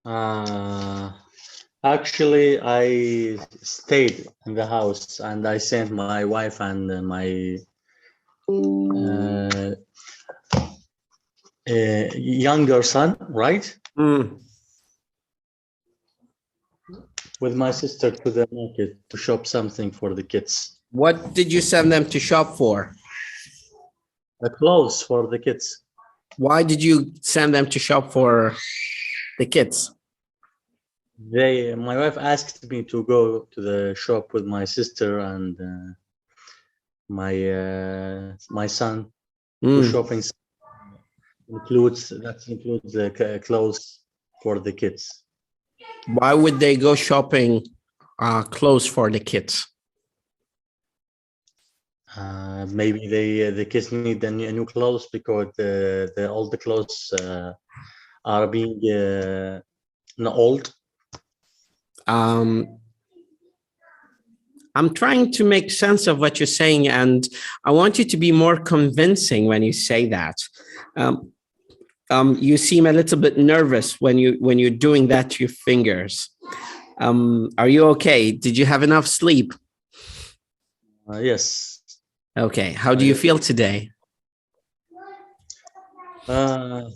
Uh, Actually, I stayed in the house and I sent my wife and my uh, younger son, right, with my sister to the market to shop something for the kids. What did you send them to shop for? The clothes for the kids. Why did you send them to shop for the kids? My wife asked me to go to the shop with my sister and my son. To shopping includes the clothes for the kids. Why would they go shopping clothes for the kids? Maybe the kids need a new clothes because all the clothes are being old. I'm trying to make sense of what you're saying, and I want you to be more convincing when you say that. You seem a little bit nervous when you're doing that to your fingers. Are you okay? Did you have enough sleep? Yes. Okay. How do you feel today? I'm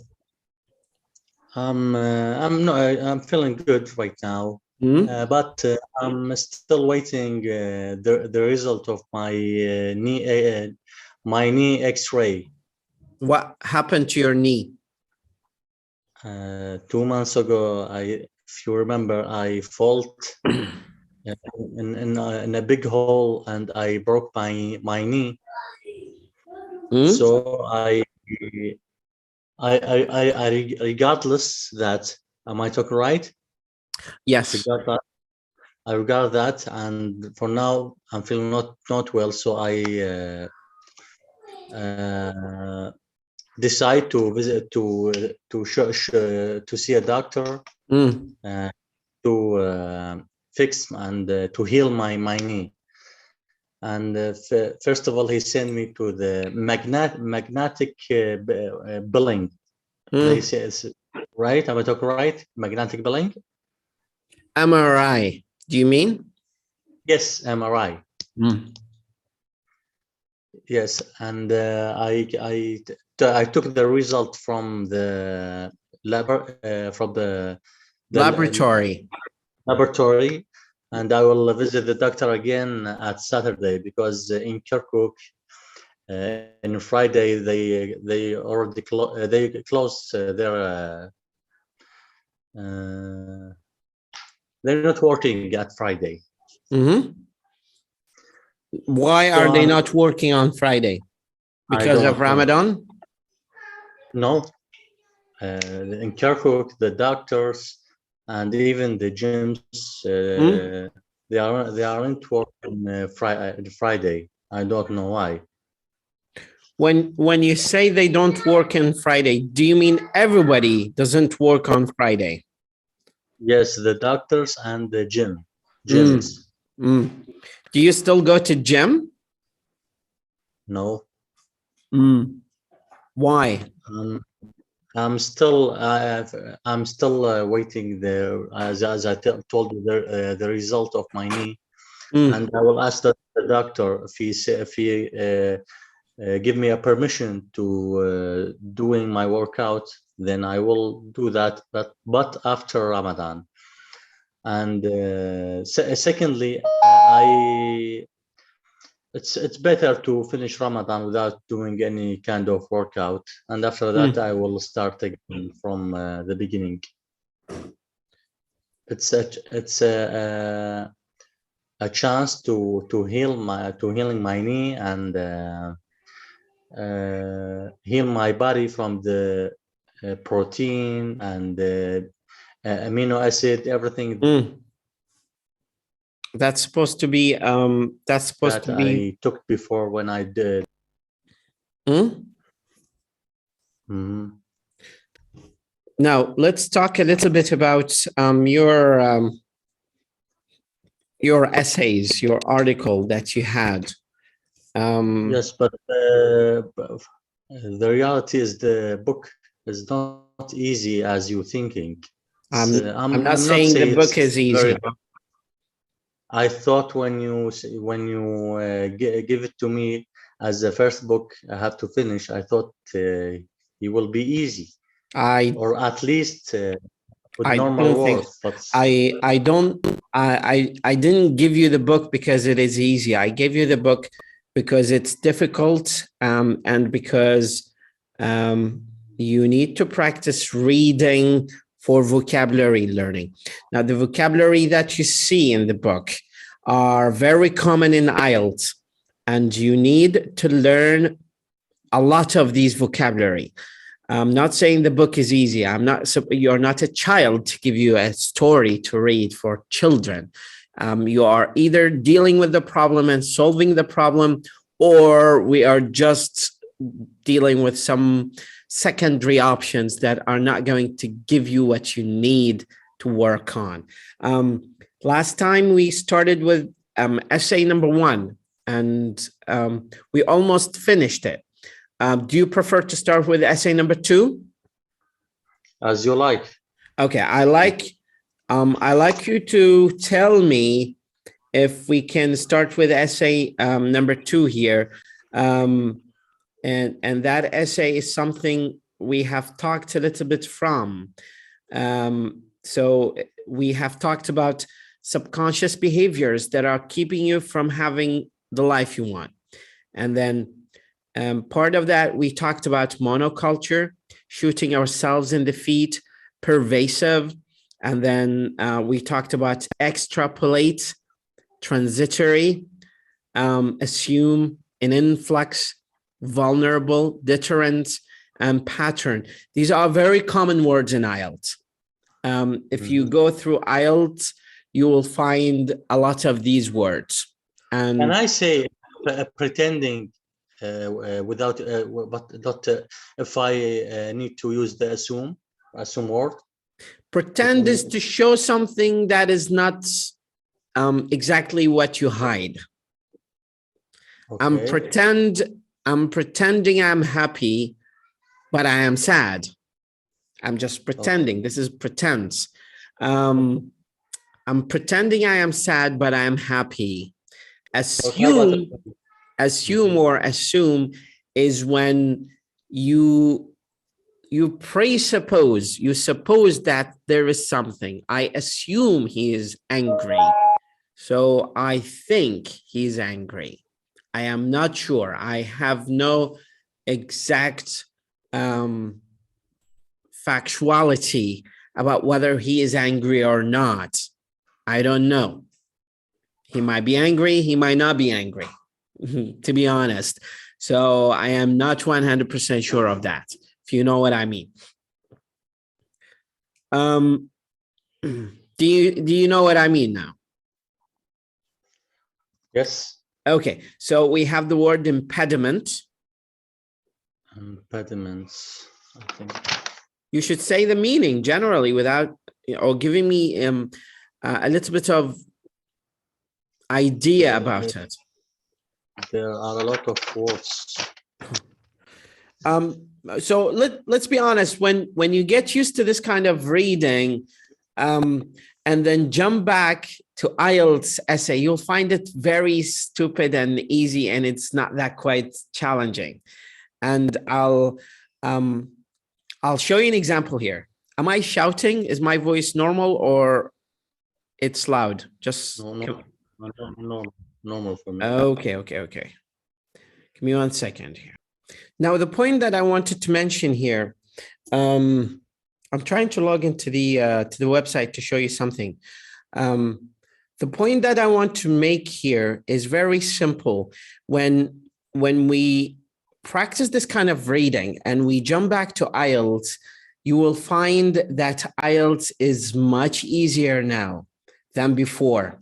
feeling good right now. But I'm still waiting the result of my knee X-ray. What happened to your knee? 2 months ago, if you remember, I fall in a big hole and I broke my knee. So I regardless that, am I talking right? Yes. I regard that, and for now I'm feeling not well, so I decide to visit to see a doctor to fix and to heal my knee. And first of all, he sent me to the magnetic billing. They say, right? Am I talking right? Magnetic billing. MRI. Do you mean? Yes, MRI. Yes, and I took the result from the laboratory. Laboratory, and I will visit the doctor again at Saturday because in Kirkuk, on Friday they already closed their. They're not working at Friday. Why are they not working on Friday? Because of Ramadan? No. In Kirkuk, the doctors and even the gyms, they aren't working Friday. I don't know why. When you say they don't work on Friday, do you mean everybody doesn't work on Friday? Yes, the doctors and the gyms. Do you still go to gym? No. Why? I'm still waiting as I told you the result of my knee, and I will ask the doctor if he give me a permission to doing my workout. Then I will do that, but after Ramadan. And secondly, it's better to finish Ramadan without doing any kind of workout, and after that I will start again from the beginning. It's a chance to healing my knee and heal my body from the protein and amino acid, everything. That's supposed to be I took before when I did. Now let's talk a little bit about your essays, your article that you had. Yes, but the reality is the book is not easy as you're thinking. I'm not saying the book is easy. I thought when you give it to me as the first book I have to finish, I thought it will be easy, or at least with normal words. But I didn't give you the book because it is easy. I gave you the book because it's difficult, and because you need to practice reading for vocabulary learning. Now, the vocabulary that you see in the book are very common in IELTS, and you need to learn a lot of these vocabulary. I'm not saying the book is easy. You're not a child to give you a story to read for children. You are either dealing with the problem and solving the problem, or we are just dealing with some secondary options that are not going to give you what you need to work on. Last time we started with essay number 1, and we almost finished it. Do you prefer to start with essay number 2? As you like. Okay, I like you to tell me if we can start with essay number 2 here. And that essay is something we have talked a little bit from. So we have talked about subconscious behaviors that are keeping you from having the life you want. And then part of that, we talked about monoculture, shooting ourselves in the feet, pervasive. And then we talked about extrapolate, transitory, assume, an influx, vulnerable, deterrent, and pattern. These are very common words in IELTS. If you go through IELTS, you will find a lot of these words. And can I say pretending without, but not if I need to use the assume word? Pretend is to show something that is not exactly what you hide. Okay. I'm pretending I'm happy, but I am sad. I'm just pretending. Okay. This is pretense. I'm pretending I am sad, but I am happy. Assume or assume is when you presuppose, you suppose that there is something. I assume he is angry, so I think he's angry. I am not sure. I have no exact factuality about whether he is angry or not. I don't know. He might be angry. He might not be angry, to be honest. So I am not 100% sure of that, if you know what I mean. Do you know what I mean now? Yes. Okay, so we have the word impediment. Impediments, I think. You should say the meaning generally without, or giving me a little bit of idea about it. There are a lot of words. So let's be honest, when you get used to this kind of reading, and then jump back to IELTS essay, you'll find it very stupid and easy, and it's not that quite challenging. And I'll show you an example here. Am I shouting? Is my voice normal or it's loud? Just normal for me. Okay. Give me 1 second here. Now, the point that I wanted to mention here, I'm trying to log into the website to show you something. The point that I want to make here is very simple. When we practice this kind of reading and we jump back to IELTS, you will find that IELTS is much easier now than before.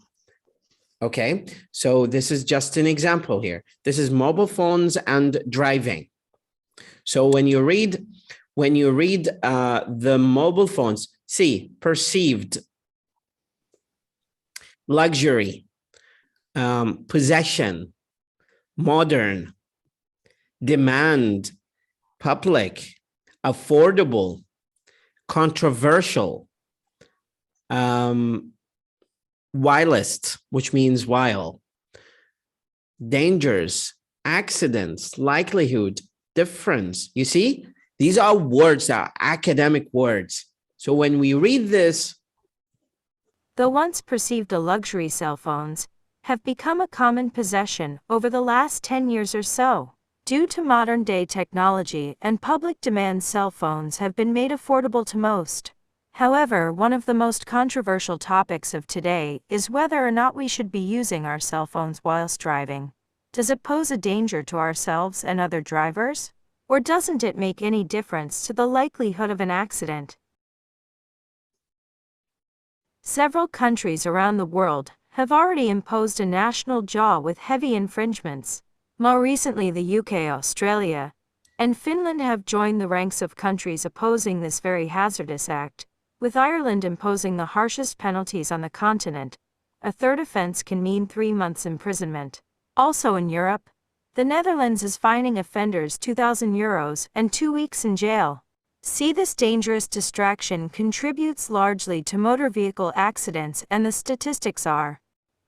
Okay, so this is just an example here. This is mobile phones and driving. So when you read the mobile phones, see, perceived, luxury, possession, modern, demand, public, affordable, controversial, whilst, which means while, dangers, accidents, likelihood, difference. You see, these are words that are academic words. So when we read this, the once perceived a luxury, cell phones have become a common possession over the last 10 years or so. Due to modern-day technology and public demand, cell phones have been made affordable to most. However, one of the most controversial topics of today is whether or not we should be using our cell phones whilst driving. Does it pose a danger to ourselves and other drivers? Or doesn't it make any difference to the likelihood of an accident? Several countries around the world have already imposed a national law with heavy infringements. More recently, the UK, Australia, and Finland have joined the ranks of countries opposing this very hazardous act, with Ireland imposing the harshest penalties on the continent. A third offense can mean 3 months imprisonment. Also in Europe, the Netherlands is fining offenders €2,000 and 2 weeks in jail. See, this dangerous distraction contributes largely to motor vehicle accidents, and the statistics are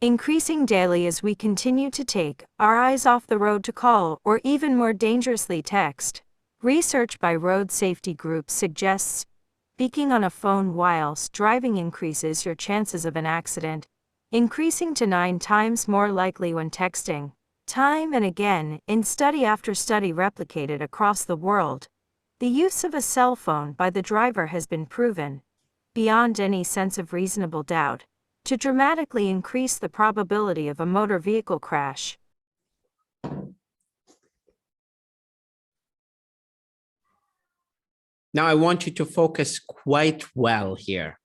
increasing daily as we continue to take our eyes off the road to call, or even more dangerously, text. Research by road safety groups suggests speaking on a phone whilst driving increases your chances of an accident, increasing to 9 times more likely when texting. Time and again, in study after study replicated across the world, the use of a cell phone by the driver has been proven, beyond any sense of reasonable doubt, to dramatically increase the probability of a motor vehicle crash. now I want you to focus quite well here.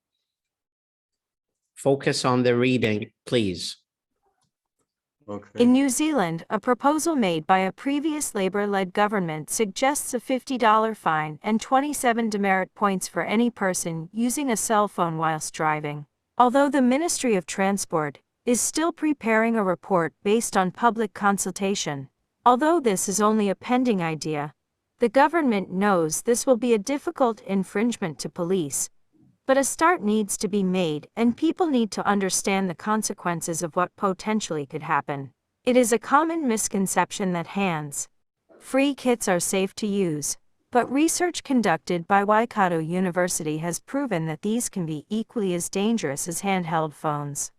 Focus on the reading, please. Okay. In New Zealand, a proposal made by a previous Labour-led government suggests a $50 fine and 27 demerit points for any person using a cell phone whilst driving. Although the Ministry of Transport is still preparing a report based on public consultation. Although this is only a pending idea, the government knows this will be a difficult infringement to police. But a start needs to be made, and people need to understand the consequences of what potentially could happen. It is a common misconception that hands-free kits are safe to use, but research conducted by Waikato University has proven that these can be equally as dangerous as handheld phones.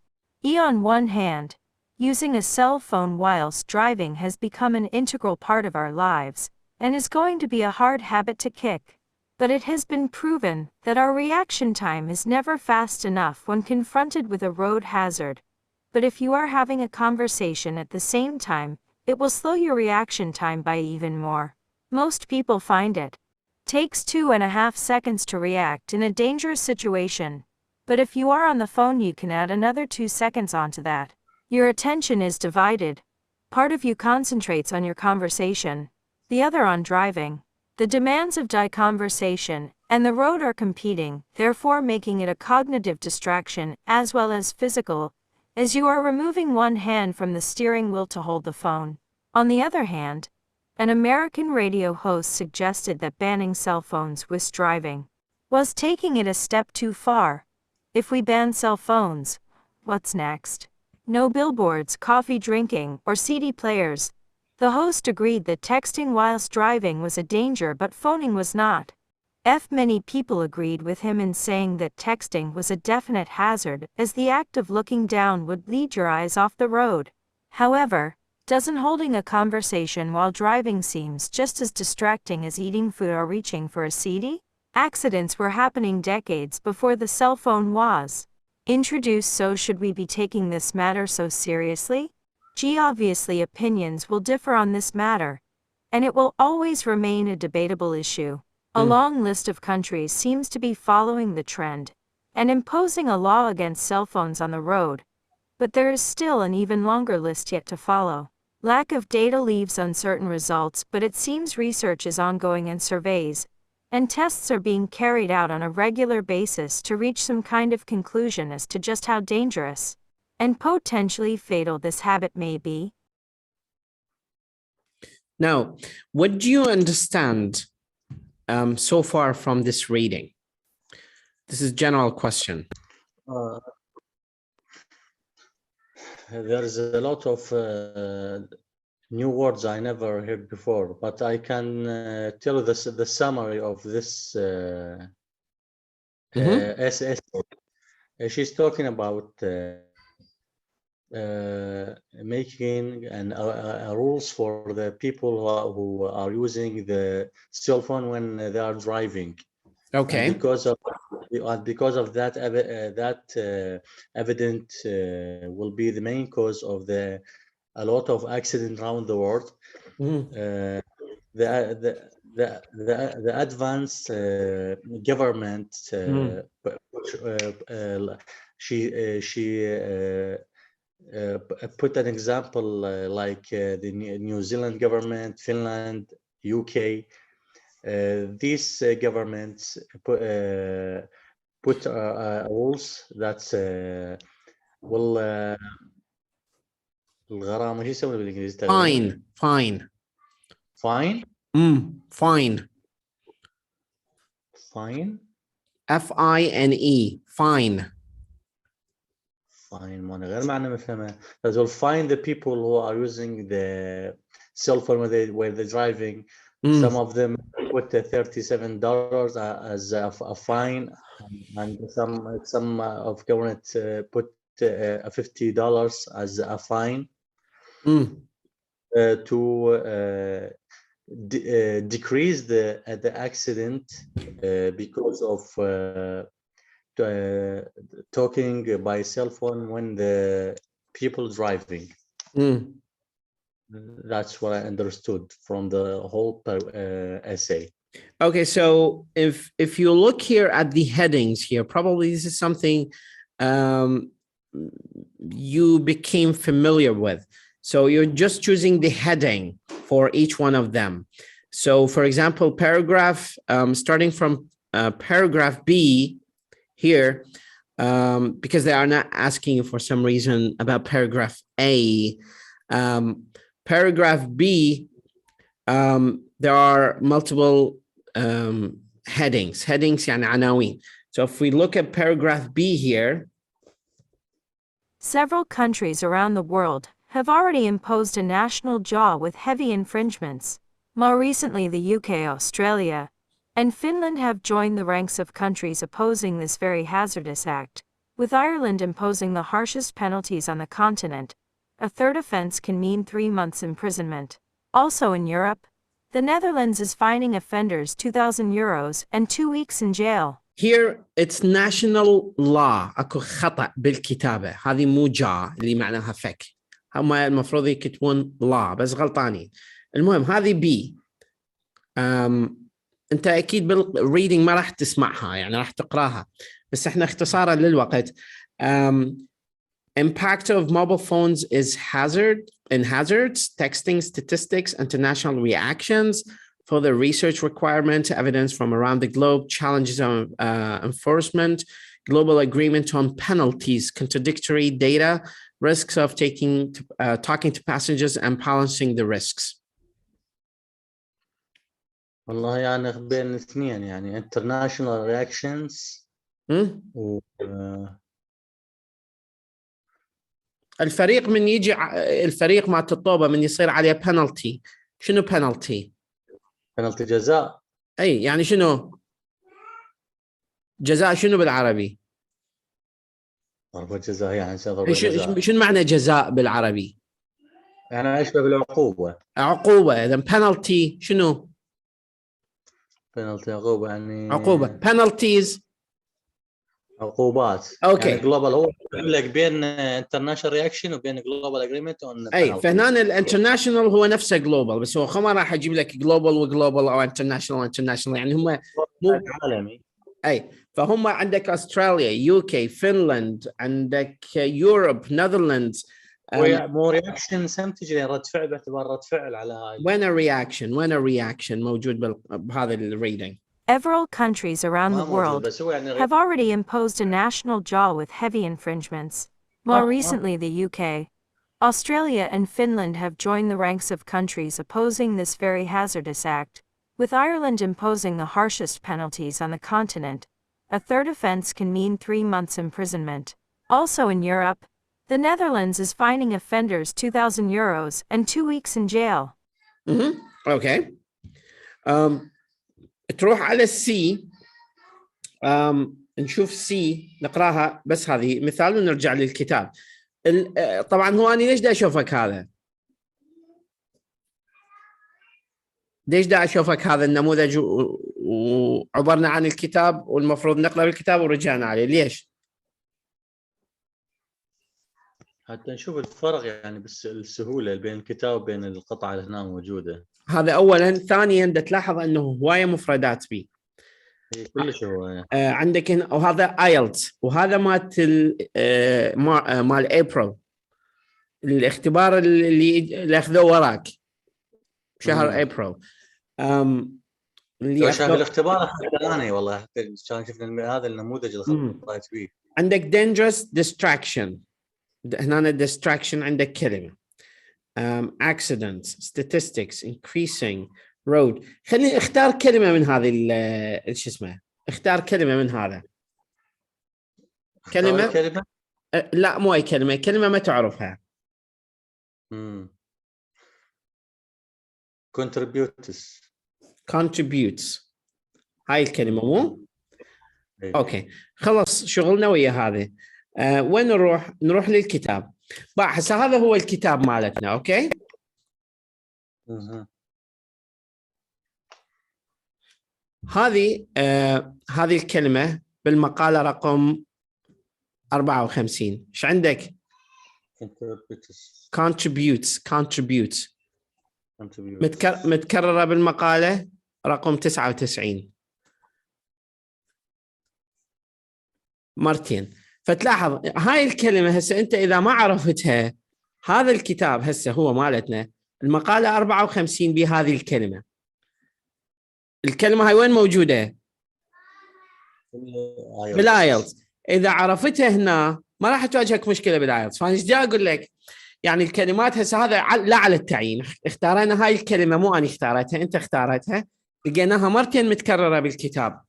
On one hand, using a cell phone whilst driving has become an integral part of our lives, and is going to be a hard habit to kick. But it has been proven that our reaction time is never fast enough when confronted with a road hazard. But if you are having a conversation at the same time, it will slow your reaction time by even more. Most people find it takes 2.5 seconds to react in a dangerous situation. But if you are on the phone, you can add another 2 seconds onto that. Your attention is divided. Part of you concentrates on your conversation, the other on driving. The demands of conversation and the road are competing, therefore making it a cognitive distraction as well as physical, as you are removing one hand from the steering wheel to hold the phone. On the other hand, an American radio host suggested that banning cell phones whilst driving was taking it a step too far. If we ban cell phones, what's next? No billboards, coffee drinking, or CD players. The host agreed that texting whilst driving was a danger, but phoning was not. Many people agreed with him in saying that texting was a definite hazard, as the act of looking down would lead your eyes off the road. However, doesn't holding a conversation while driving seems just as distracting as eating food or reaching for a CD? Accidents were happening decades before the cell phone was introduced, so should we be taking this matter so seriously? Obviously opinions will differ on this matter, and it will always remain a debatable issue. A long list of countries seems to be following the trend and imposing a law against cell phones on the road, but there is still an even longer list yet to follow. Lack of data leaves uncertain results, but it seems research is ongoing and surveys and tests are being carried out on a regular basis to reach some kind of conclusion as to just how dangerous and potentially fatal this habit may be. Now, what do you understand so far from this reading? This is a general question. There's a lot of new words I never heard before, but I can tell the summary of this essay. She's talking about making rules for the people who are using the cell phone when they are driving. Okay. And because of that, evident will be the main cause of a lot of accidents around the world. The advanced government she put an example like the New Zealand government, Finland, UK. These governments put rules that will الغرامة شو يسوون بالإنجليزي؟ Fine. Fine. Fine. F-I-N-E. Fine. Fine. ما أنا غير معنى مفهمة. That will fine the people who are using the cell phone when they're driving. Some of them put $37 as a fine, and some of government put $50 as a fine to decrease the accident because of talking by cell phone when the people driving. That's what I understood from the whole essay. Okay, so if you look here at the headings here, probably this is something you became familiar with. So you're just choosing the heading for each one of them. So for example, paragraph, starting from paragraph B here, because they are not asking you for some reason about paragraph A. Paragraph B, there are multiple headings يعني عناوين. So if we look at paragraph B here. Several countries around the world have already imposed a national jaw with heavy infringements. More recently, the UK, Australia, and Finland have joined the ranks of countries opposing this very hazardous act, with Ireland imposing the harshest penalties on the continent. A third offense can mean 3 months imprisonment. Also in Europe, the Netherlands is fining offenders €2,000 and 2 weeks in jail. Here it's national law. اكو خطأ بالكتابة. هذه مو جا اللي معناها فك. هم المفروض يكتبون law بس غلطانين. المهم هذه B. انت اكيد بالريدنج ما راح تسمعها يعني راح تقراها. بس احنا اختصارا للوقت. Impact of mobile phones is hazards, texting statistics, international reactions for the research requirement, evidence from around the globe, challenges on enforcement, global agreement on penalties, contradictory data, risks of talking to passengers and balancing the risks. والله يعني بين الاثنين يعني international reactions الفريق من يجي الفريق مع الطوبة من يصير عليه penalty. شنو penalty؟ penalty جزاء. اي يعني شنو؟ جزاء شنو بالعربي؟ ضربة جزاء يعني ضربة جزاء. شنو معنى جزاء بالعربي؟ يعني يشبه بالعقوبة. عقوبة. إذا penalty شنو؟ penalty عقوبة يعني. عقوبة. penalties عقوبات. اوكي. يعني global هو لك بين international reaction وبين global agreement on اي penalties. فهنا الانترناشونال هو نفسه جلوبال بس هو ما راح اجيب لك جلوبال وجلوبال او انترناشونال يعني هم مو عالمي. اي فهم عندك استراليا يوكي فنلند عندك يوروب نذرلاندز. مو رياكشن سم تجي رد فعل باعتبار رد فعل على هاي. وين الرياكشن موجود بهذا الريدنج. Several countries around the world have already imposed a national jaw with heavy infringements. More recently, the UK, Australia and Finland have joined the ranks of countries opposing this very hazardous act, with Ireland imposing the harshest penalties on the continent. a third offense can mean 3 months imprisonment. Also in Europe, the Netherlands is fining offenders €2,000 and 2 weeks in jail. اوكي. تروح على السي. نشوف سي نقراها بس هذه مثال ونرجع للكتاب. طبعا هو أنا ليش دا أشوفك هذا؟ ليش دا أشوفك هذا النموذج وعبرنا عن الكتاب والمفروض نقرأ الكتاب ورجعنا عليه؟ ليش؟ حتى نشوف الفرق يعني بس السهولة بين الكتاب وبين القطعة اللي هنا موجودة. هذا أولا. ثانيا دا تلاحظ أنه هواية مفردات بي. كلش هو عندك هنا وهذا ايلتس وهذا مال ابريل الاختبار اللي اخذوه وراك شهر ابريل. اللي شاف الاختبار انا والله حتى كان شفنا هذا النموذج اللي خطيت فيه. عندك dangerous distraction. هنا distraction عندك كلمة. accidents statistics increasing road. خليني اختار كلمة من هذه شو اسمه. اختار كلمة من هذا. كلمة لا مو اي كلمة ما تعرفها. contributes هاي الكلمة مو؟ اوكي خلص شغلنا ويا هذه. وين نروح للكتاب. بقى هسه هذا هو الكتاب مالتنا. اوكي هذه الكلمة بالمقالة رقم 54. ايش عندك؟ contributes متكررة بالمقالة رقم 99 مرتين. فتلاحظ هاي الكلمة هسه أنت إذا ما عرفتها هذا الكتاب هسه هو مالتنا المقالة 54 بهذه الكلمة. الكلمة هاي وين موجودة؟ بالايلتس. إذا عرفتها هنا ما راح تواجهك مشكلة بالايلتس. فأنا إيش جاي أقول لك يعني الكلمات هسه هذا لا على التعيين. اختارنا هاي الكلمة مو أنا اختارتها أنت اختارتها. لقيناها مرتين متكررة بالكتاب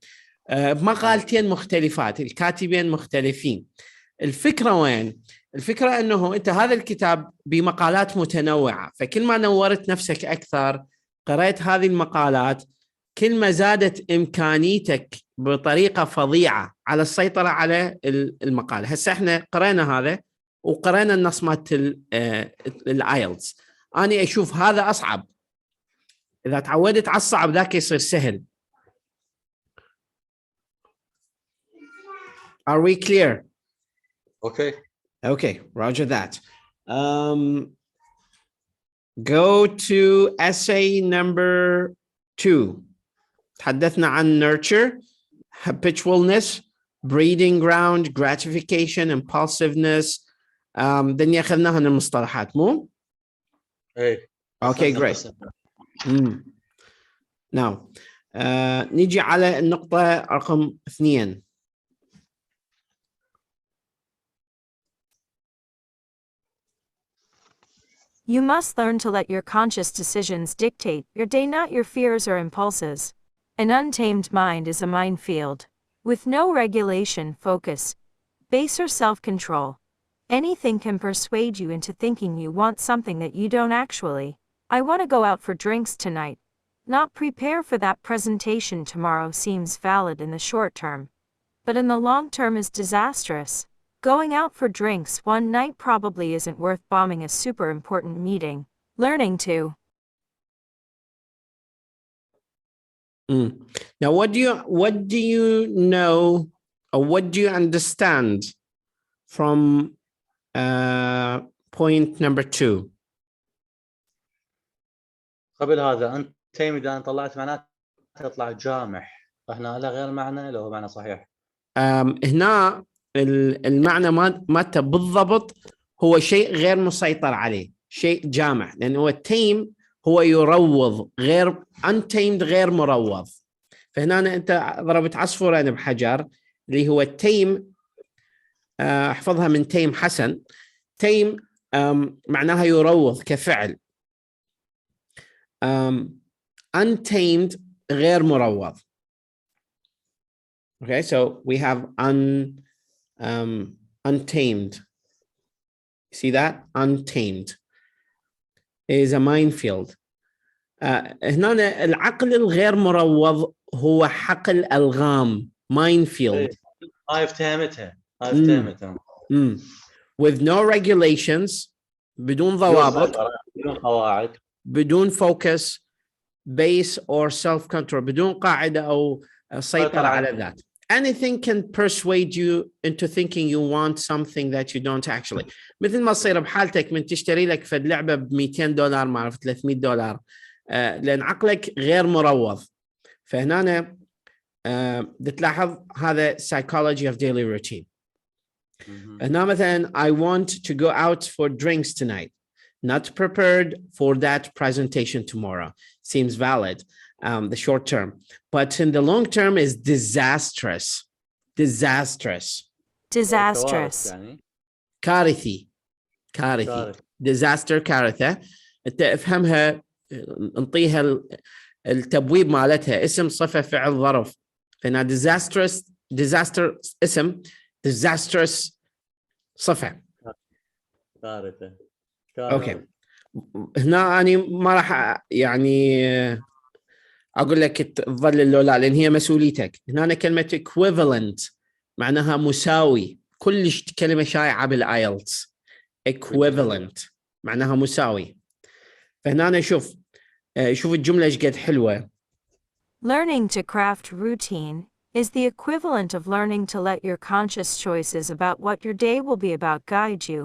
بمقالتين مختلفات الكاتبين مختلفين. الفكرة وين؟ الفكرة أنه أنت هذا الكتاب بمقالات متنوعة فكل ما نورت نفسك أكثر قرأت هذه المقالات كل ما زادت إمكانيتك بطريقة فظيعة على السيطرة على المقالة. هسه احنا قرأنا هذا وقرأنا النص مالت الايلتس. أنا أشوف هذا أصعب. إذا تعودت على الصعب ذاك يصير سهل. Are we clear? Okay, roger that. Go to essay number 2. تحدثنا عن nurture, habitualness, breeding ground, gratification, impulsiveness. دنيا أخذناها من المصطلحات مو؟ إيه. Okay, great. Now, نيجي على النقطة رقم 2. You must learn to let your conscious decisions dictate your day, not your fears or impulses. An untamed mind is a minefield. With no regulation, focus, base or self-control. Anything can persuade you into thinking you want something that you don't actually. I want to go out for drinks tonight. Not prepare for that presentation tomorrow seems valid in the short term, but in the long term is disastrous. Going out for drinks one night probably isn't worth bombing a super important meeting. Learning to. Now, what do you know, or what do you understand from point number 2? قبل هذا أنت إذا طلعت معناته تطلع جامح. هنا لا غير معنى لو معنى صحيح. هنا المعنى مالته بالضبط هو شيء غير مسيطر عليه، شيء جامح، لأنه هو التيم هو يروض، غير untamed غير مروض. فهنا أنت ضربت عصفورين بحجر اللي هو التيم. احفظها من تيم حسن. تيم معناها يروض كفعل. untamed غير مروض. Okay, so we have untamed. See that? Untamed is a minefield. هنا العقل الغير مروض هو حقل ألغام. Minefield. هاي افتهمتها. With no regulations, بدون ضوابط, بدون قواعد, بدون focus, base or self-control, بدون قاعدة أو سيطرة على الذات. Anything can persuade you into thinking you want something that you don't actually. مثل ما تصير بحالتك من تشتري لك فد لعبة ب$200 ما أعرف $300 لأن عقلك غير مروض. فهنا تلاحظ هذا psychology of daily routine. هنا مثلا I want to go out for drinks tonight. Not prepared for that presentation tomorrow. Seems valid, the short term. But in the long term is disastrous. Disastrous. Disastrous. كارثي. Disaster كارثة. انت افهمها انطيها التبويب مالتها اسم صفة فعل ظرف. فهنا disaster اسم, disastrous صفة. كارثة. اوكي. هنا أنا ما راح يعني اقول لك تظل اللولا لان هي مسؤوليتك. هنا كلمة equivalent معناها مساوي. كلش كلمة شائعة بالايلتس. equivalent معناها مساوي. فهنا أنا شوف الجملة ايش قد حلوة. Learning to craft routine is the equivalent of learning to let your conscious choices about what your day will be about guide you,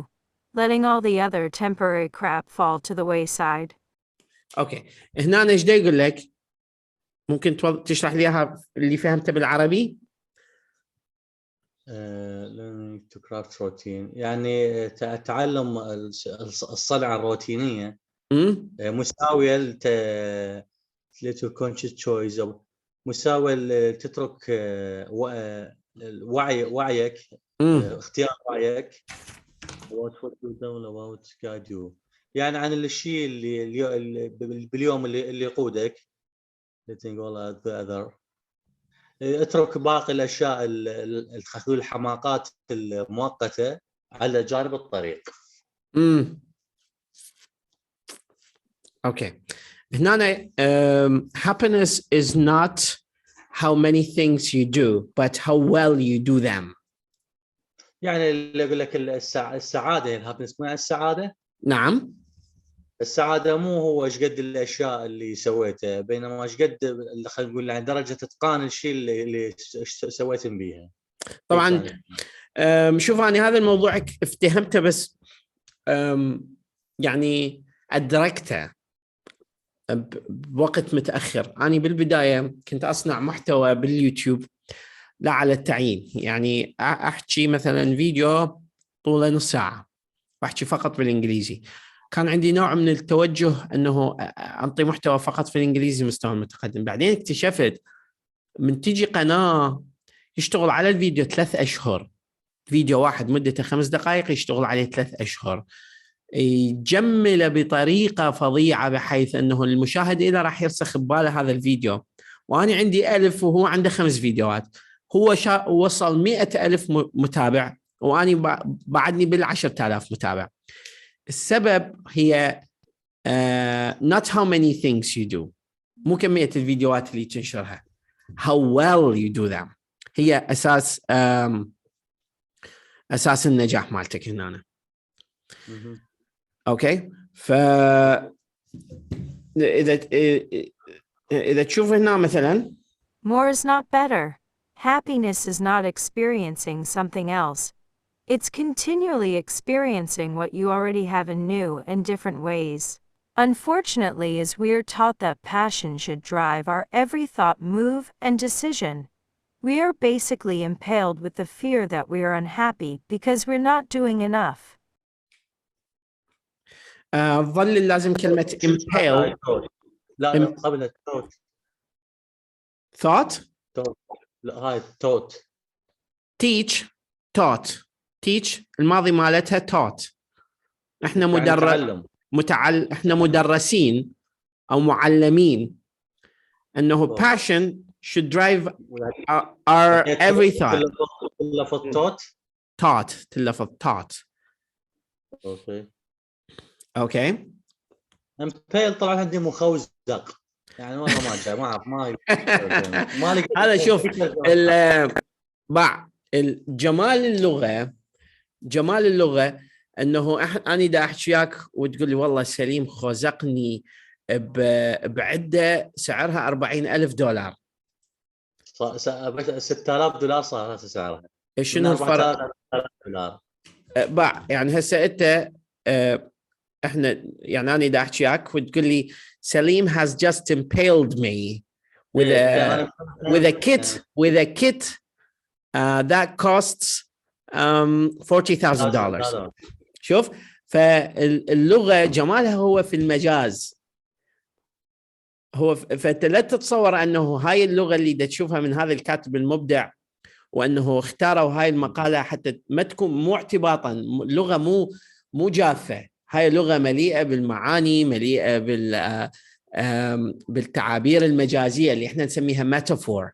letting all the other temporary crap fall to the wayside. اوكي. هنا انا ايش دا يقول لك؟ ممكن تشرح لي اياها اللي فهمته بالعربي؟ learning to craft routine يعني تعلم الصنعة الروتينية مساوية little conscious choice أو مساوية تترك وعيك اختيار وعيك what you don't about guide you يعني عن الشيء اللي باليوم اللي يقودك letting all the other اترك باقي الاشياء الحماقات المؤقته على جانب الطريق. Okay. هنا happiness is not how many things you do but how well you do them. يعني اللي يقول لك السعاده الهابنس مع السعاده. نعم. السعاده مو هو ايش قد الاشياء اللي سويتها بينما ايش قد خلينا نقول يعني درجه اتقان الشيء اللي سويت بيها. طبعا شوف انا هذا الموضوع افتهمته بس يعني ادركته بوقت متاخر. انا بالبدايه كنت اصنع محتوى باليوتيوب لا على التعيين، يعني احكي مثلا فيديو طوله نص ساعه واحكي فقط بالانجليزي. كان عندي نوع من التوجه انه انطي محتوى فقط في الانجليزي مستوى متقدم. بعدين اكتشفت من تيجي قناه يشتغل على الفيديو 3 أشهر، فيديو واحد مدته 5 دقائق يشتغل عليه 3 أشهر، يجمله بطريقه فظيعه بحيث انه المشاهد له راح يرسخ بباله هذا الفيديو. وانا عندي 1000 وهو عنده 5 فيديوهات. هو وصل 100,000 متابع واني بعدني بال10,000 متابع. السبب هي not how many things you do، مو كمية الفيديوهات اللي تنشرها، how well you do them هي أساس النجاح مالتك هنا. أوكي. إذا تشوف هنا مثلا more is not better. Happiness is not experiencing something else. It's continually experiencing what you already have in new and different ways. Unfortunately, as we're taught that passion should drive our every thought, move, and decision, we are basically impaled with the fear that we are unhappy because we're not doing enough. ظل لازم كلمة impale. لا قبل thought. لا هاي taught. teach taught. teach الماضي مالتها taught. احنا احنا مدرسين او معلمين. انه passion should drive our every thought. تلفظ thought. Thought تلفظ thought. اوكي. امبيل طلع عندي مخوزق يعني والله ما جاي ما اعرف ما هذا شوف جمال اللغة انه انا دا احكي وياك وتقول لي والله سليم خزقني بعده سعرها $40,000. $6,000 صار هسه سعرها. شنو الفرق؟ يعني هسه انت احنا يعني انا دا احكي وياك وتقول لي سليم has just impaled me with a kit that costs $40,000. شوف فاللغة جمالها هو في المجاز. فانت لا تتصور انه هاي اللغة اللي دا تشوفها من هذا الكاتب المبدع وانه اختاروا هاي المقالة حتى ما تكون مو اعتباطا، لغة مو جافة. هاي لغة مليئة بالمعاني، مليئة بالتعابير المجازية اللي احنا نسميها ميتافور،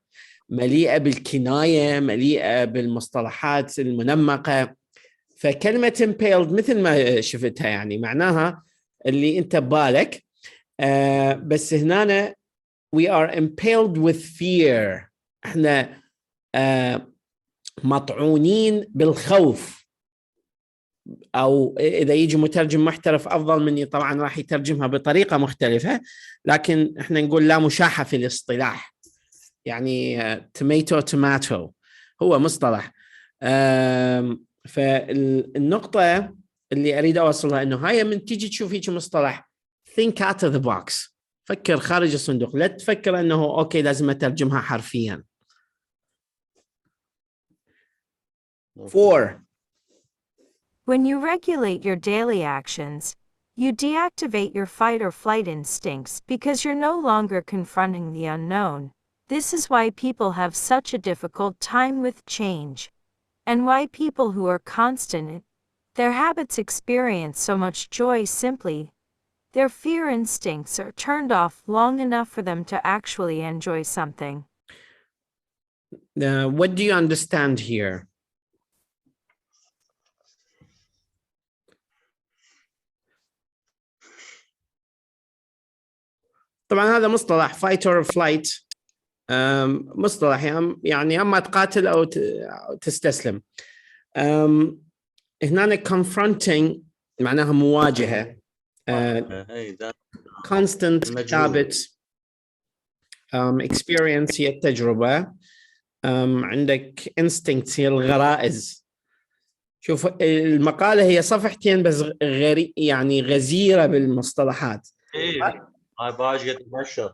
مليئة بالكناية، مليئة بالمصطلحات المنمقة. فكلمة impaled مثل ما شفتها يعني معناها اللي انت ببالك، بس هنا we are impaled with fear. احنا مطعونين بالخوف، او اذا يجي مترجم محترف افضل مني طبعا راح يترجمها بطريقة مختلفة، لكن احنا نقول لا مشاحة في الاصطلاح، يعني tomato هو مصطلح. فالنقطة اللي أريد أوصلها إنه هاي من تيجي تشوف هيك مصطلح think out of the box، فكر خارج الصندوق، لا تفكر أنه أوكي لازم أترجمها حرفيا. 4. When you regulate your daily actions, you deactivate your fight or flight instincts because you're no longer confronting the unknown. This is why people have such a difficult time with change, and why people who are constant in their habits experience so much joy. Simply, their fear instincts are turned off long enough for them to actually enjoy something. What do you understand here? طبعا هذا مصطلح fight or flight، مصطلح يعني اما تقاتل او تستسلم. هنا confronting معناها مواجهة، constant ثابت، experience هي التجربة، عندك instinct هي الغرائز. شوف المقالة هي صفحتين بس يعني غزيرة بالمصطلحات. هاي باجي تبشر.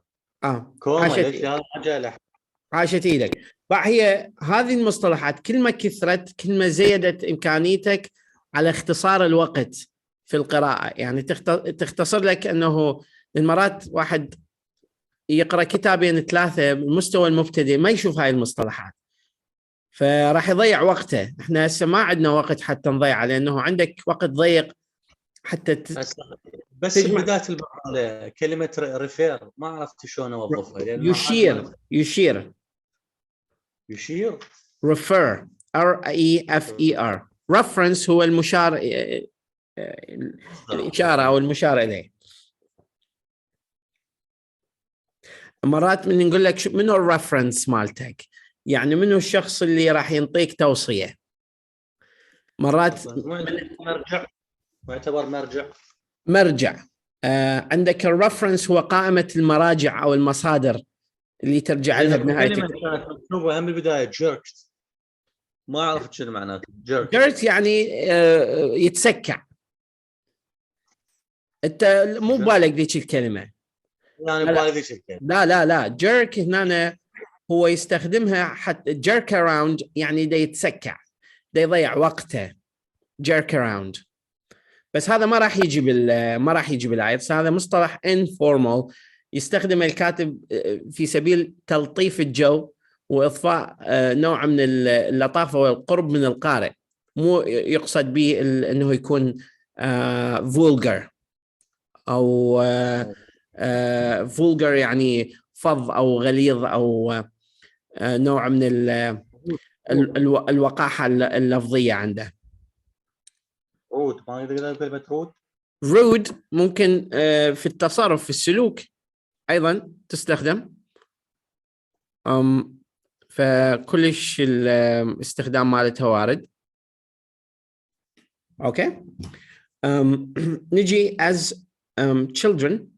عاشت ايدك. هي هذه المصطلحات كل ما كثرت كل ما زيدت امكانيتك على اختصار الوقت في القراءة. يعني تختصر لك انه المرات واحد يقرأ كتابين 3 بالمستوى المبتدئ ما يشوف هاي المصطلحات، فراح يضيع وقته. احنا هسه ما عندنا وقت حتى نضيعه لانه عندك وقت ضيق حتى بس بداية المقالة كلمة ريفير ما عرفت شلون اوظفها. يشير refer REFER. reference هو المشار، الإشارة أو المشار إليه. مرات من نقول لك منو الريفرنس مالتك، يعني منو الشخص اللي راح ينطيك توصية. مرات يعتبر مرجع. عندك الريفرنس هو قائمة المراجع أو المصادر اللي ترجع لها بنهاية الكلمة. كانت مكتوبة هم بالبداية jerked، ما عرفت شنو معناته jerked يعني يتسكع. انت مو بالك ذيك الكلمة، يعني بالك ذيك الكلمة. لا jerk هنا هو يستخدمها حتى jerk around يعني دا يتسكع، دا يضيع وقته jerk around. بس هذا ما راح يجي بالايلتس. هذا مصطلح informal يستخدم الكاتب في سبيل تلطيف الجو واضفاء نوع من اللطافه والقرب من القارئ، مو يقصد به انه يكون vulgar او vulgar يعني فظ او غليظ او نوع من الوقاحة اللفظية عنده. رود، ما يقدر كلمة رود. rude ممكن في التصرف في السلوك أيضا تستخدم. فكلش الاستخدام مالتها وارد. أوكي. نجي as children.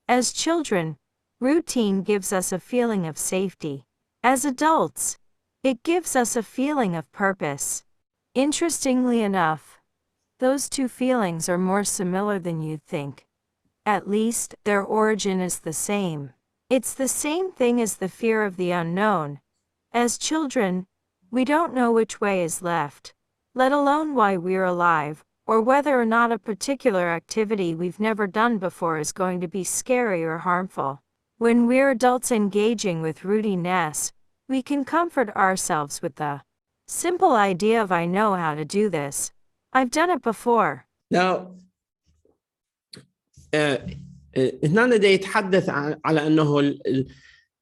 As children, routine gives us a feeling of safety. As adults, it gives us a feeling of purpose. Interestingly enough, those two feelings are more similar than you'd think. At least, their origin is the same. It's the same thing as the fear of the unknown. As children, we don't know which way is left, let alone why we're alive, or whether or not a particular activity we've never done before is going to be scary or harmful. When we're adults engaging with routineness, we can comfort ourselves with the simple idea of I know how to do this. I've done it before. Now, هنا دا يتحدث على أنه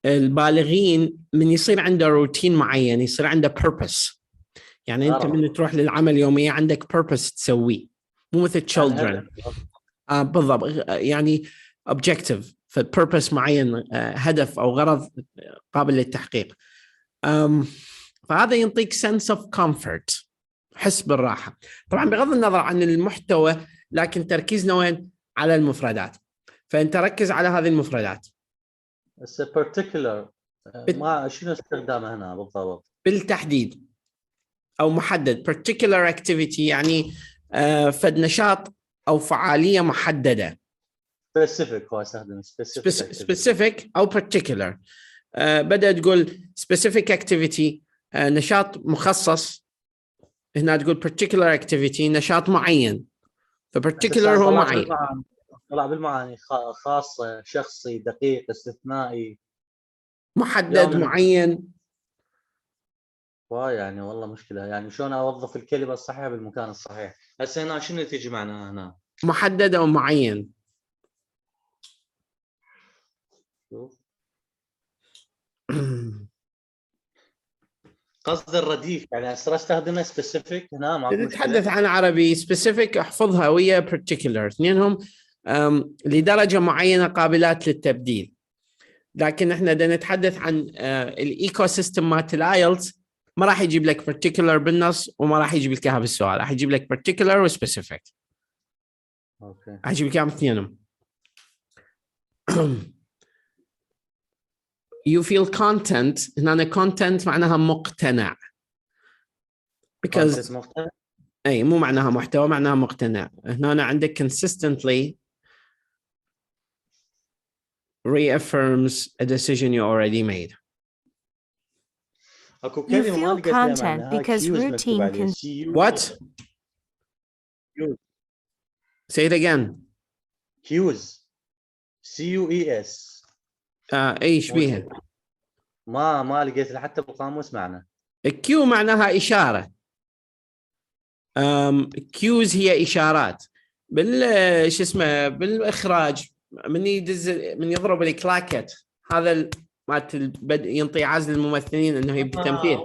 البالغين من يصير عنده روتين معين، يصير عنده purpose. يعني أنت من تروح للعمل يوميا عندك purpose تسويه، مو مثل children. بالضبط، يعني objective، purpose معين، هدف أو غرض قابل للتحقيق. فهذا ينطيك sense of comfort، حس بالراحة. طبعا بغض النظر عن المحتوى، لكن تركيزنا وين؟ على المفردات. فأنت ركز على هذه المفردات. It's a particular. ما شنو استخدامه هنا بالضبط؟ بالتحديد أو محدد. particular activity يعني فد نشاط أو فعالية محددة. specific هو استخدم specific أو particular. بدأ تقول specific activity نشاط مخصص، هنا تقول particular activity نشاط معين. فparticular هو معين. طلع بالمعاني خاصة، شخصي، دقيق، استثنائي، محدد، معين. يعني والله مشكلة، يعني شلون أوظف الكلمة الصحيحة بالمكان الصحيح. هسه هنا شنو تيجي معنا هنا؟ محدد أو معين. قصد الرديف، يعني أصير أستخدمه specific هنا ماكو مشكلة. نتحدث عن عربي specific احفظها ويا particular، اثنينهم لدرجة معينة قابلات للتبديل. لكن احنا بدنا نتحدث عن الايكو سيستم مالت الايلتس، ما راح يجيب لك particular بالنص وما راح يجيب لك اياها بالسؤال، راح يجيب لك particular و specific. اوكي. راح يجيب لك اياهم اثنينهم. You feel content. هنا content معناها مقتنع. Because أي مو معناها محتوى، معناها مقتنع. هنا عندك consistently reaffirms a decision you already made. You feel content because routine can. What? Say it again. Cues. CUES. ايش بيها؟ ما لقيت حتى بالقاموس معنى. الكيو معناها إشارة. كيوز هي إشارات. شو اسمه بالإخراج من يضرب الكلاكت، هذا مالت ينطي عزل للممثلين انه يبدا تمثيل.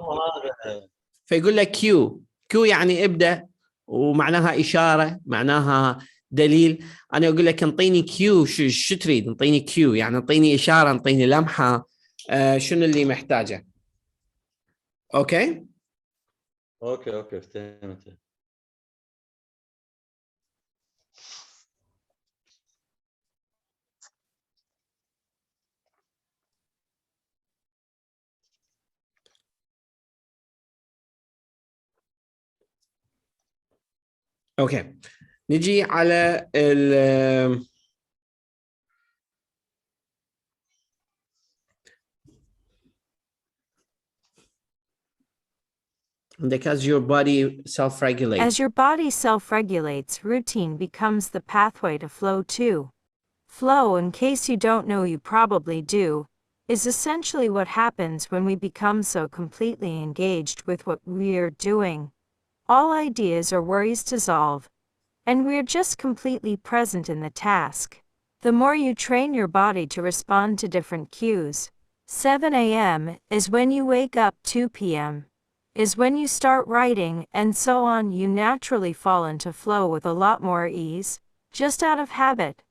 فيقول لك كيو يعني ابدا، ومعناها إشارة، معناها دليل. أنا أقول لك انطيني كيو، شو تريد؟ انطيني كيو يعني انطيني إشارة، انطيني لمحة، شنو اللي محتاجه. اوكي فهمت. اوكي، نجي على ال as your body self-regulates. As your body self-regulates, routine becomes the pathway to flow too. Flow, in case you don't know, you probably do, is essentially what happens when we become so completely engaged with what we're doing. All ideas or worries dissolve, and we're just completely present in the task. The more you train your body to respond to different cues, 7 a.m. is when you wake up, 2 p.m. is when you start writing, and so on. You naturally fall into flow with a lot more ease, just out of habit.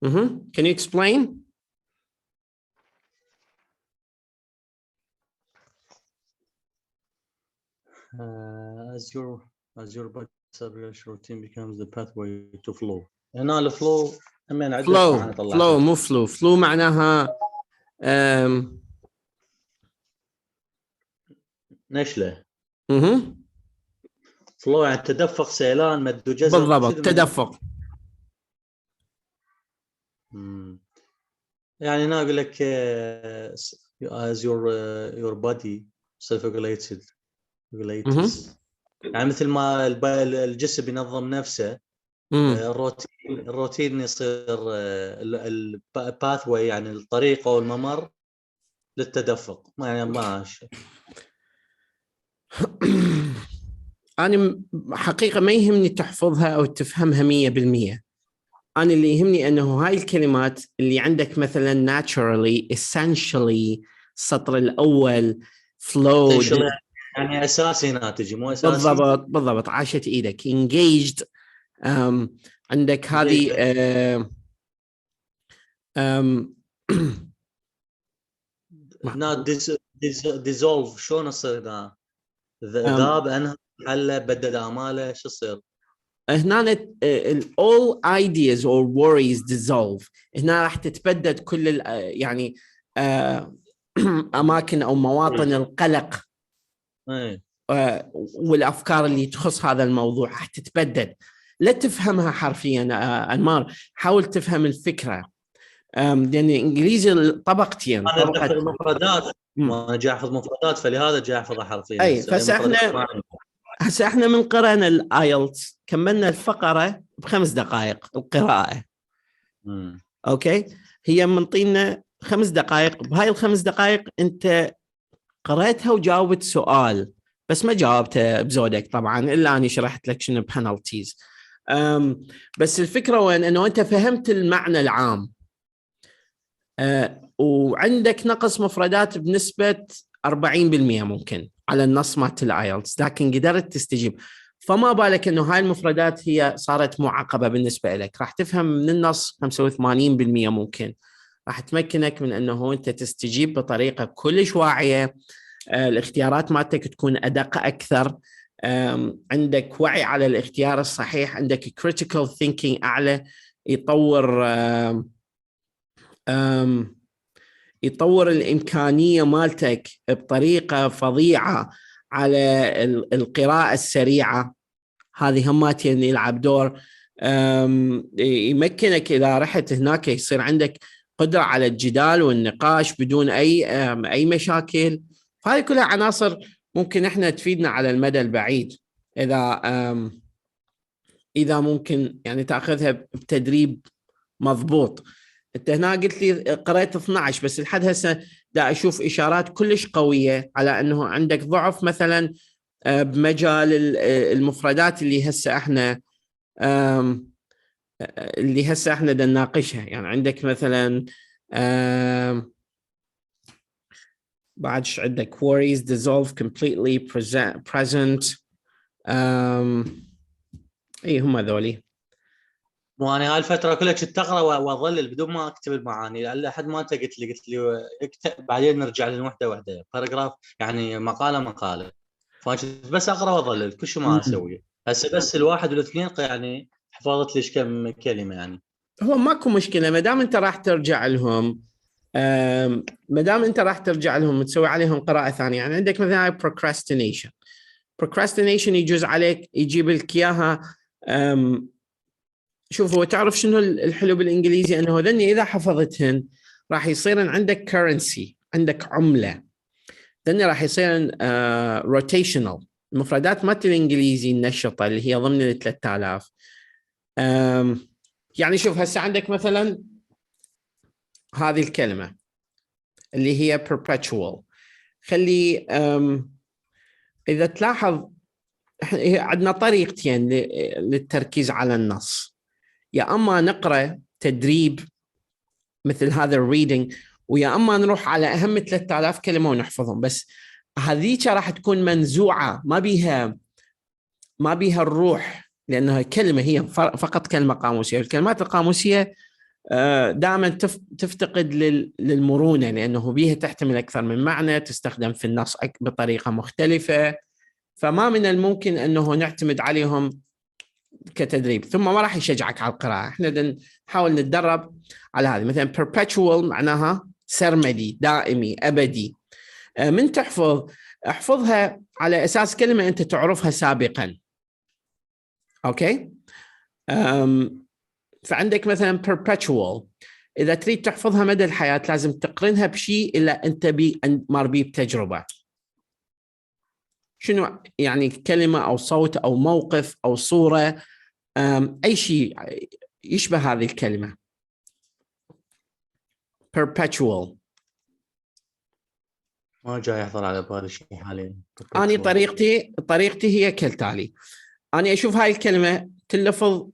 Can you explain? As your body established routine becomes the pathway to flow. هنا الفلو همين عدة معاني طلعتها. flow مو flow معناها نشلة. فلو يعني تدفق، سيلان، مد وجزر. بالضبط، تدفق. يعني أنا أقول لك as your body self-regulated يعني مثل ما الجسم ينظم نفسه، الروتين يصير الباثوي يعني الطريق أو الممر للتدفق. يعني ماشي. أنا حقيقة ما يهمني تحفظها أو تفهمها 100%. أنا اللي يهمني أنه هاي الكلمات اللي عندك مثلا naturally, essentially، السطر الأول flow، يعني أساسي ناتجي مو أساسي. بالضبط عاشت إيدك engaged. عندك هذه dissolve. شلون يصير ذاب أنهى حله بدد آماله شو يصير؟ هنا all ideas or worries dissolve. هنا راح تتبدد كل يعني أماكن أو مواطن القلق والأفكار اللي تخص هذا الموضوع راح تتبدد. لا تفهمها حرفيا أنمار، حاول تفهم الفكرة، لأن الإنجليزي طبقتين. أنا أحفظ مفردات، وأنا جاي أحفظ مفردات، فلهذا جاي أحفظها حرفيا. أي هسه احنا من قرأنا الايلتس كملنا الفقرة ب5 دقائق القراءة. اوكي، هي منطينا 5 دقائق. بهاي ال5 دقائق انت قرأتها وجاوبت سؤال، بس ما جاوبته بزودك طبعا، الا اني شرحت لك شنو بنالتيز. بس الفكرة وين انه انت فهمت المعنى العام، وعندك نقص مفردات بنسبة 40% ممكن على النص مالت الايلتس، لكن قدرت تستجيب. فما بالك انه هاي المفردات هي صارت معقبة بالنسبة لك، راح تفهم من النص 85% ممكن. راح تمكنك من انه انت تستجيب بطريقة كلش واعية، الاختيارات مالتك تكون ادق اكثر، عندك وعي على الاختيار الصحيح، عندك critical thinking اعلى، يطور الإمكانية مالتك بطريقة فظيعة على القراءة السريعة. هذه هماتين يلعب دور، يمكنك إذا رحت هناك يصير عندك قدرة على الجدال والنقاش بدون أي مشاكل. هذه كلها عناصر ممكن إحنا تفيدنا على المدى البعيد إذا ممكن يعني تأخذها بتدريب مضبوط. انت هنا قلت لي قرأت 12، بس لحد هسه دا اشوف اشارات كلش قويه على انه عندك ضعف مثلا بمجال المفردات اللي هسه احنا دا نناقشها. يعني عندك مثلا بعد ايش عندك؟ worries dissolve completely, present. اي هم ذولي. وانا هالفتره كلها كنت اقرا واظلل بدون ما اكتب المعاني لحد ما انت قلت لي اكتب، بعدين نرجع للوحده وحده باراجراف يعني مقاله، فكنت بس اقرا واظلل كل شيء ما اسويه. هسه بس الواحد والاثنين يعني حفظت ليش كم كلمه. يعني هو ماكو مشكله ما دام انت راح ترجع لهم، تسوي عليهم قراءه ثانيه. يعني عندك مثلا procrastination يجوز عليك يجيب لك اياها. شوف، هو تعرف شنو الحلو بالانجليزي؟ انه ذني اذا حفظتهن راح يصير عندك currency، عندك عمله. ذني راح يصير rotational. المفردات مالت الانجليزي النشطه اللي هي ضمن ال 3000. يعني شوف هسه عندك مثلا هذه الكلمه اللي هي perpetual. خلي إذا تلاحظ عندنا طريقتين للتركيز على النص، يا أما نقرأ تدريب مثل هذا الريدنج، ويا أما نروح على أهم 3000 كلمة ونحفظهم. بس هذيك راح تكون منزوعة، ما بيها الروح، لأنها كلمة، هي فقط كلمة قاموسية. الكلمات القاموسية دائما تفتقد للمرونة، لأنه بيها تحتمل أكثر من معنى، تستخدم في النص بطريقة مختلفة، فما من الممكن أنه نعتمد عليهم كتدريب. ثم ما راح يشجعك على القراءة. احنا نحاول نتدرب على هذه. مثلا perpetual معناها سرمدي، دائمي، أبدي. من احفظها على أساس كلمة أنت تعرفها سابقا. أوكي. فعندك مثلا perpetual، إذا تريد تحفظها مدى الحياة لازم تقرنها بشيء إلا أنت مار بيه بتجربة. شنو يعني؟ كلمة أو صوت أو موقف أو صورة، أي شيء يشبه هذه الكلمة. perpetual. ما جاي يحضر على بالي شيء حاليا. أنا طريقتي هي كالتالي. أنا أشوف هاي الكلمة تلفظ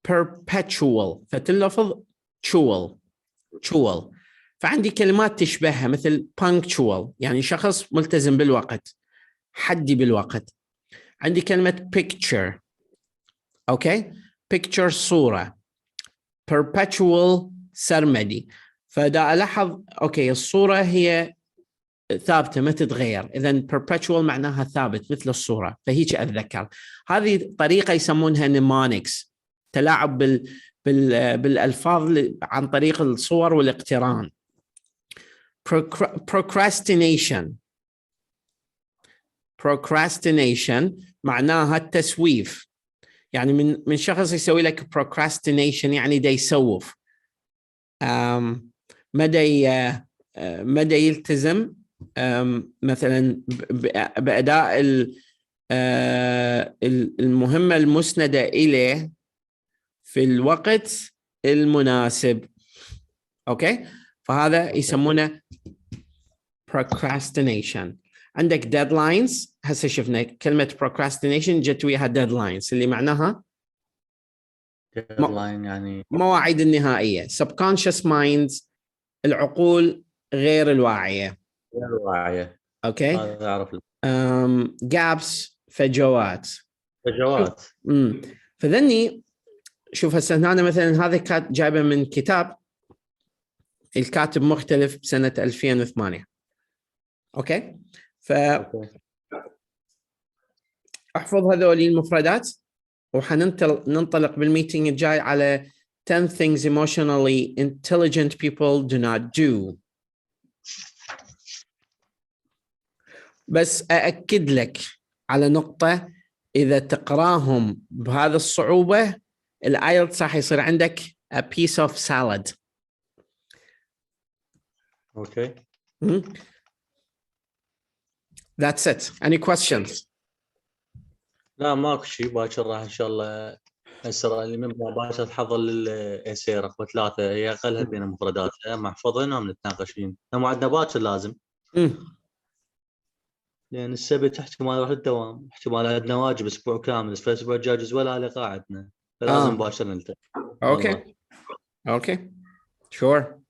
perpetual، فتلفظ chual. فعندي كلمات تشبهها مثل punctual، يعني شخص ملتزم بالوقت، حدي بالوقت. عندي كلمة picture. أوكي. picture صورة. perpetual سرمدي. فدا ألاحظ أوكي الصورة هي ثابتة ما تتغير، إذن perpetual معناها ثابت مثل الصورة، فهيك أتذكر. هذه طريقة يسمونها mnemonics، تلاعب بالألفاظ عن طريق الصور والاقتران. procrastination معناها التسويف، يعني من شخص يسوي لك procrastination يعني دا يسوف، مدى يلتزم مثلا بأداء المهمة المسندة إليه في الوقت المناسب. أوكي. فهذا يسمونه procrastination. عندك deadlines. هسه شفنا كلمة procrastination جت وياها deadlines اللي معناها deadline يعني مواعيد النهائية. subconscious minds العقول غير الواعية. اوكي. هذا اعرف. gaps فجوات. فذني شوف هسه هنا مثلا هذا كانت جايبه من كتاب الكاتب مختلف بسنة 2008. اوكي. احفظ هذول المفردات وحننطلق بالميتينج الجاي على 10 things emotionally intelligent people do not do. بس أأكد لك على نقطة، إذا تقراهم بهذه الصعوبة الآيلتس راح يصير عندك a piece of salad. Okay. That's it. Any questions? لا ماكو شيء. باكر راح إن شاء الله السرعة اللي من باكر تحضر للإيسي رقم 3 هي أقلها بين مفرداتها محفظينها ومنتناقشين. هم عندنا باكر لازم. لأن السبت احتمال راح الدوام، احتمال عندنا واجب أسبوع كامل، فالأسبوع الجاي جزء ولا على قاعدنا، فلازم باكر نلتقي. Okay. Okay. Sure.